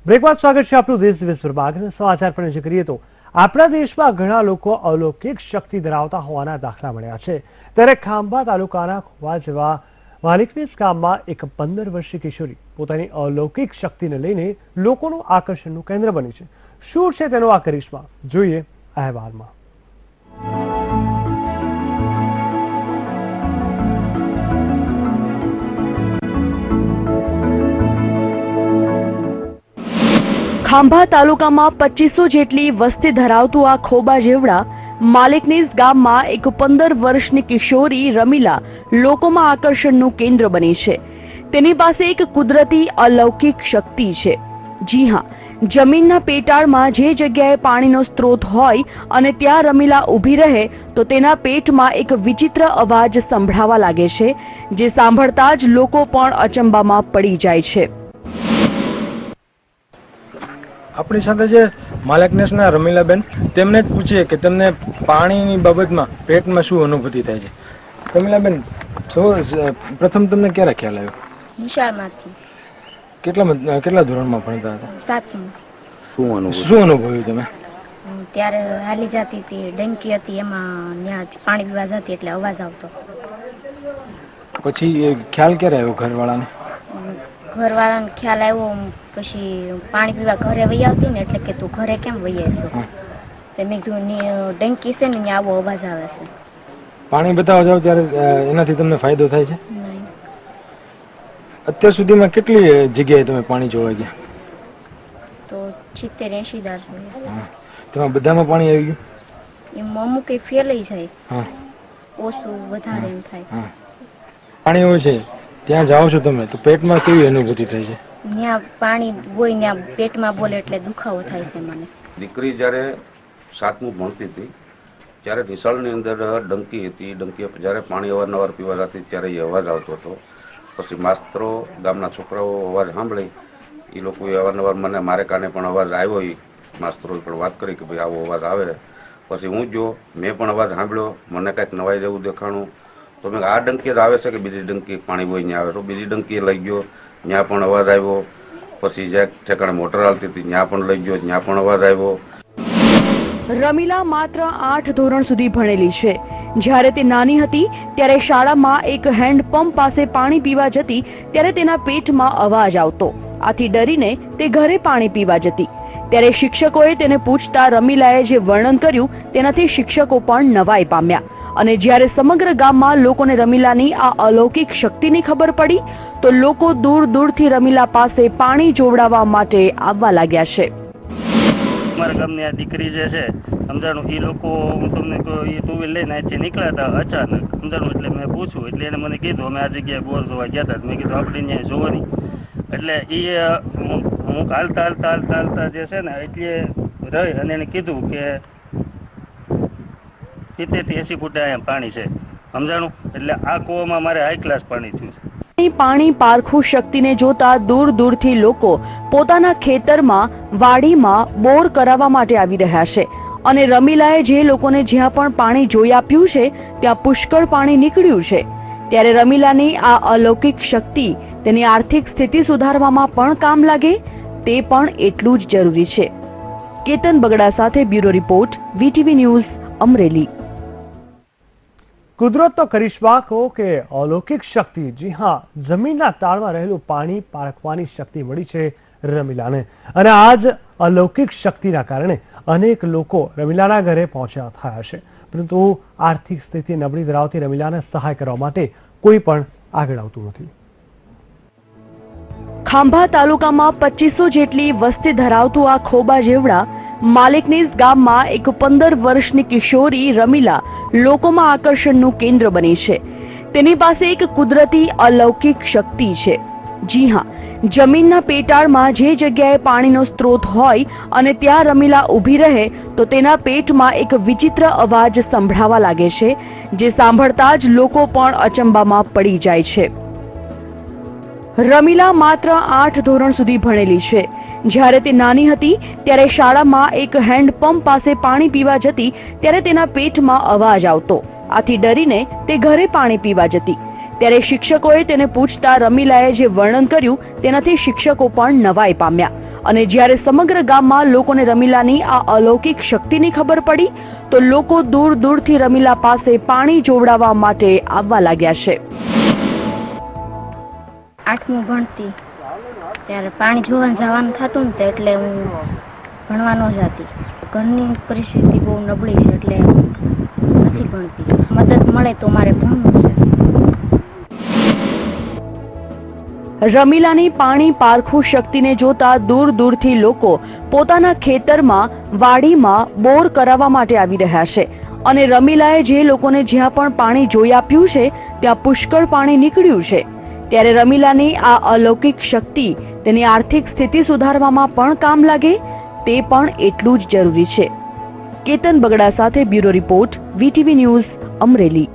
Break બાદ સ્વાગત છે આપનું દેશ વિદેશ વિભાગ સમાચાર પર નજર કરીએ તો આપણા દેશમાં ઘણા લોકો અલૌકિક શક્તિ ધરાવતા હોવાના દાખલા મળ્યા છે। ત્યારે ખાંભા તાલુકાના ખોવા જેવા માલિકનીસ ગામમાં એક 15 વર્ષીય કિશોરી પોતાની અલૌકિક શક્તિને લઈને લોકોનું આકર્ષણનું કેન્દ્ર બની છે। શું છે તેનો આ કરિશ્મા, જોઈએ અહેવાલમાં। ખાંભા તાલુકામાં 2500 જેટલી વસ્તી ધરાવતું આ ખોબા જેવડા માલિકનીસ ગામમાં એક 15 વર્ષની કિશોરી રમીલા લોકોમાં આકર્ષણનું કેન્દ્ર બની છે। તેની પાસે એક કુદરતી અલૌકિક શક્તિ છે। જી હા, જમીનના પેટાળમાં જે જગ્યાએ પાણીનો સ્ત્રોત હોય અને ત્યાં રમીલા ઊભી રહે તો તેના પેટમાં એક વિચિત્ર અવાજ સંભળાવા લાગે છે, જે સાંભળતા જ લોકો પણ અચંબામાં પડી જાય છે। આપણી સાથે જે માલિકનીસના રમીલાબેન, તેમને જ પૂછીએ કે તેમને પાણીની બાબતમાં પેટમાં શું અનુભૂતિ થાય છે। રમીલાબેન, પ્રથમ તમને ક્યારે ખ્યાલ આવ્યો? નિશાળમાંથી। કેટલા ધોરણમાં ભણતા હતા? 7મું। શું અનુભવ્યું તમે? ત્યારે હાલી જતી હતી, ડંકી હતી, એમાં ત્યાં પાણી પીવા જતી એટલે અવાજ આવતો। પછી ખ્યાલ ક્યારે આવ્યો ઘરવાળાને? ઘરવાળાને ખ્યાલ આવ્યો પછી પાણી પીવા ઘરે વહી આવતી ને, એટલે કે તું ઘરે કેમ વહી આવ્યો? મેં કીધું ડંકી છે ને, ત્યાં આવો અવાજ આવે છે। પાણી બતાવવા જાવ ત્યારે એનાથી તમને ફાયદો થાય છે? અત્યાર સુધીમાં કેટલી જગ્યાએ તમે પાણી જોવા ગયા? તો 70-80 દાર છે। તેમાં બધામાં પાણી આવી ગયું? એમ અમુક એ ફેલાઈ જાય, ઓછું વધારે એમ થાય। પાણી હોય છે ત્યાં જાઓ છો તમે તો પેટમાં કેવી અનુભૂતિ થાય છે? ત્યાં પાણી હોય ત્યાં પેટમાં બોલે એટલે દુખાવો થાય છે મને। દીકરી જ્યારે 7મું ભણતી હતી ત્યારે નિશાળની અંદર ડંકી હતી। ડંકી જ્યારે પાણી અવારનવાર પીવા જતી ત્યારે એ અવાજ આવતો હતો। પછી માસ્તરો, ગામના છોકરાઓ અવાજ સાંભળી, એ લોકોએ અવારનવાર મને મારે કાને પણ અવાજ આવ્યો, એ માસ્તરોએ પણ વાત કરી કે ભાઈ આવો અવાજ આવે। પછી હું જો મેં પણ અવાજ સાંભળ્યો, મને કાંઈક નવાઈ જેવું દેખાણું, તો મેં આ ડંકી જ આવે છે કે બીજી ડંકી પાણી હોય ત્યાં આવે? તો બીજી ડંકી લઈ ગયો, ત્યાં પણ અવાજ આવ્યો। પછી જ્યાં ઠેકાણે મોટર હાલતી હતી ત્યાં પણ લઈ ગયો, ત્યાં પણ અવાજ આવ્યો। રમીલા માત્ર 8 ધોરણ સુધી ભણેલી છે। જ્યારે તે નાની હતી ત્યારે શાળામાં એક હેન્ડપંપ પાસે પાણી પીવા જતી ત્યારે તેના પેટમાં અવાજ આવતો। આથી ડરીને તે ઘરે પાણી પીવા જતી ત્યારે શિક્ષકોએ તેને પૂછતા રમીલાએ જે વર્ણન કર્યું તેનાથી શિક્ષકો પણ નવાઈ પામ્યા। અને જ્યારે સમગ્ર ગામમાં લોકોને રમીલાની આ અલૌકિક શક્તિની ખબર પડી તો લોકો દૂર દૂરથી રમીલા પાસે પાણી જોવડાવવા માટે આવવા લાગ્યા છે। અમારા ગામની આ દીકરી જે છે સમજાણું, એ લોકો હું તમને કહું, એ ટુ વ્હીલ લઈને અહીંથી નીકળ્યા હતા અચાનક સમજાણું, એટલે મેં પૂછ્યું એટલે એને મને કીધું અમે આ જગ્યાએ બોર જોવા ગયા હતા। મેં કીધું આપણે ત્યાં જોવાની, એટલે એ હું હાલતા જે છે ને એટલે રહી અને એને કીધું કે 70-80 ફૂટે અહીંયા પાણી છે સમજાણું। એટલે આ કૂવામાં મારે હાઈ ક્લાસ પાણી થયું છે। પાણી પારખું શક્તિને જોતા દૂર દૂરથી લોકો પોતાના ખેતરમાં, વાડીમાં બોર કરાવવા માટે આવી રહ્યા છે। અને રમીલાએ જે લોકોને જ્યાં પણ પાણી જોઈ આપ્યું છે ત્યાં પુષ્કળ પાણી નીકળ્યું છે। ત્યારે રમીલાની આ અલૌકિક શક્તિ તેની આર્થિક સ્થિતિ સુધારવામાં પણ કામ લાગે તે પણ એટલું જ જરૂરી છે। કેતન બગડા સાથે bureau report, VTV news, Amreli. કુદરતનો કરિશ્મા કહો કે અલૌકિક શક્તિ, જી હા, જમીનના તાળમાં રહેલું પાણી પારખવાની શક્તિ મળી છે રમીલાને। અને આ જ અલૌકિક શક્તિના કારણે અનેક લોકો રમીલાના ઘરે પહોંચ્યા થયા છે, પરંતુ આર્થિક સ્થિતિ નબળી ધરાવતી રમીલાને સહાય કરવા માટે કોઈ પણ આગળ આવતું નથી। ખાંભા તાલુકામાં 2500 જેટલી વસ્તી ધરાવતું આ ખોબા જેવડા માલિકનીસ ગામમાં એક 15 વર્ષની કિશોરી રમીલા લોકોમાં આકર્ષણનું કેન્દ્ર બની છે। તેની પાસે એક કુદરતી અલૌકિક શક્તિ છે। જી હા, જમીનના પેટાળમાં જે જગ્યાએ પાણીનો સ્ત્રોત હોય અને ત્યાં રમીલા ઊભી રહે તો તેના પેટમાં એક વિચિત્ર અવાજ સંભળાવા લાગે છે, જે સાંભળતા જ લોકો પણ અચંબામાં પડી જાય છે। રમીલા માત્ર 8 ધોરણ સુધી ભણેલી છે। જ્યારે તે નાની હતી ત્યારે શાળામાં એક હેન્ડપંપ પાસે પાણી પીવા જતી ત્યારે તેના પેટમાં અવાજ આવતો। આથી ડરીને તે ઘરે પાણી પીવા જતી ત્યારે શિક્ષકોએ તેને પૂછતા રમીલાએ જે વર્ણન કર્યું તેનાથી શિક્ષકો પણ નવાઈ પામ્યા। અને જ્યારે સમગ્ર ગામમાં લોકોને રમીલાની આ અલૌકિક શક્તિની ખબર પડી તો લોકો દૂર દૂરથી રમીલા પાસે પાણી જોવડાવવા માટે આવવા લાગ્યા છે. 8મું ભણતી ત્યારે પાણી જોવા જવાનું થતું ને એટલે હું ભણવા ન જતી. ઘરની પરિસ્થિતિ બહુ નબળી છે એટલે નથી ભણતી. મદદ મળે તો મારે ભણવું છે. રમીલાની પાણી પારખું શક્તિને જોતા દૂર દૂરથી લોકો પોતાના ખેતરમાં વાડીમાં બોર કરાવવા માટે આવી રહ્યા છે અને રમીલાએ જે લોકોને જ્યાં પણ પાણી જોઈ આપ્યું છે ત્યાં પુષ્કળ પાણી નીકળ્યું છે. ત્યારે રમીલાની આ અલૌકિક શક્તિ તેની આર્થિક સ્થિતિ સુધારવામાં પણ કામ લાગે તે પણ એટલું જ જરૂરી છે. કેતન બગડા સાથે bureau report, VTV news, Amreli.